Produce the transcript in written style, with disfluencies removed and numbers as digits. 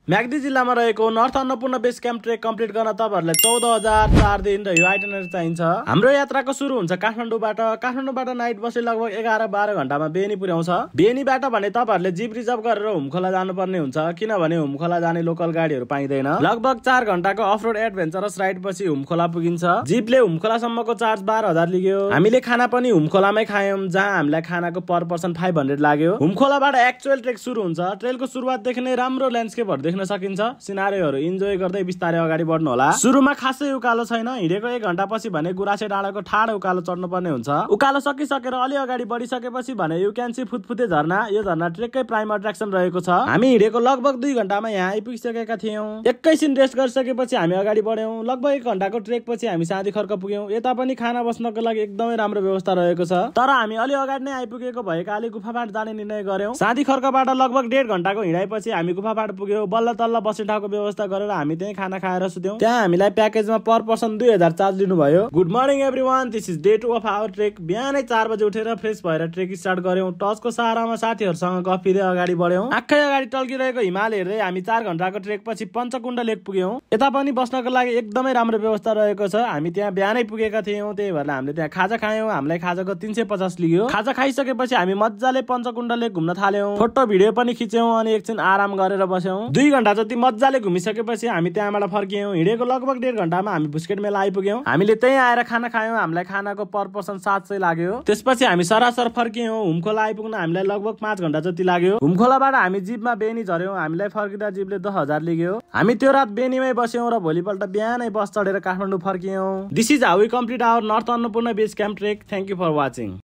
म्याग्दी जिल्लामा रहेको north Annapurna base camp trek complete गर्न तपाईहरुलाई 14,004 दिन र यो आइटिनरी चाहिन्छ। हाम्रो यात्राको सुरु हुन्छ काठमाडौँबाट नाइट बसले लगभग 11-12 घण्टामा बेनी पुर्याउँछ। बेनीबाट भने तपाईहरुले जिप रिजर्भ गरेर हुमखोला जानुपर्ने हुन्छ, किनभने हुमखोला जाने लोकल गाडीहरु पाइदैन। लगभग 4 घण्टाको अफरोड एडभेन्चरस राइड पछि हुमखोला पुगिन्छ। जिपले हुमखोलासम्मको चार्ज 12,000 लिग्यो। हामीले खाना पनि हुमखोलामै खायौं, जहाँ हामीलाई खानाको पर पर्सन 500 लाग्यो। हुमखोलाबाट एक्चुअल ट्रेक सुरु हुन्छ। ट्रेलको सुरुवातदेखि नै राम्रो ल्यान्डस्केपहरु देख्न सकिन्छ। सिनारीहरु इन्जोय गर्दै बिस्तारै अगाडि बढ्नु होला। सुरुमा खासै उकालो छैन, हिडेको 1 घण्टा पछि भने गुरासे डाँडाको ठाडो उकालो चढ्नु पर्ने हुन्छ। उकालो सकिसकेर अलि अगाडि बढिसकेपछि भने यु क्यान सी फुतफुते झरना। यो झरना ट्रेककै प्राइम अट्र्याक्सन रहेको छ। हामी हिडेको लगभग 2 घण्टामा यहाँ आइपुगिसकेका थियौं। एकैछिन रेस्ट गरिसकेपछि हामी अगाडि बढ्यौं। लगभग 1 घण्टाको ट्रेक पछि हामी साँधी खर्क पुग्यौं। यता पनि खाना बस्नको लागि एकदमै राम्रो व्यवस्था रहेको छ, तर हामी अलि अगाडि नै आइपुगेको भएकाले गुफाबाट जाने निर्णय गर्यौं। साँधी खर्कबाट लगभग 1.5 घण्टाको हिँडाइपछि हामी गुफाबाट पुग्यौं। बल्ल तल्ल बस्ने ठाउँको व्यवस्था गरेर हामी त्यही खाना खाएर सुत्यौं। त्यहाँ हामीलाई प्याकेजमा पर पर्सन 2000 चार्ज लिनुभयो। Good morning everyone, this is day 2 of our trek. बिहानै 4 बजे उठेर फ्रेश भएर ट्रेक स्टार्ट गर्यौं। टर्चको सहारामा साथीहरुसँग गफ दिँदै अगाडि बढ्यौं। आँखै अगाडि टल्किरहेको हिमाल हेर्दै हामी 4 घण्टाको ट्रेक पछि पञ्चकुण्ड लेक पुग्यौं। यता पनि बस्नको लागि एकदमै राम्रो व्यवस्था रहेको छ। हामी त्यहाँ बिहानै पुगेका थियौं, त्यही भएर हामीले त्यहाँ खाजा खायौं। हामीलाई खाजाको 350 लिग्यो। खाजा खाइसकेपछि हामी मज्जाले पञ्चकुण्ड लेक घुम्न थाल्यौं। फोटो भिडियो पनि खिच्यौं अनि एकछिन आराम गरेर बस्यौं। 2 घण्टा जति मज्जाले घुमिसकेपछि हामी त्यहाँबाट फर्कियौं। हिडेको लगभग 1.5 घण्टामा हामी बुस्केट मेला आइपुग्यौं। हामीले त्यही आएर खाना खायौं। हामीलाई खानाको पर पर्सन 700 लाग्यो। त्यसपछि हामी सरासर फर्कियौं। हुमखोला आइपुग्न हामीलाई लगभग 5 घण्टा जति लाग्यो। हुमखोलाबाट हामी जिपमा बेनी झर्यौं। हामीलाई फर्किँदा जिपले 10,000 लिग्यो। हामी त्यो रात बेनीमै बस्यौं र भोलिपल्ट बिहानै बस चढेर काठमाडौँ फर्कियौं। This is how we complete our north Annapurna base camp trek. Thank you for watching.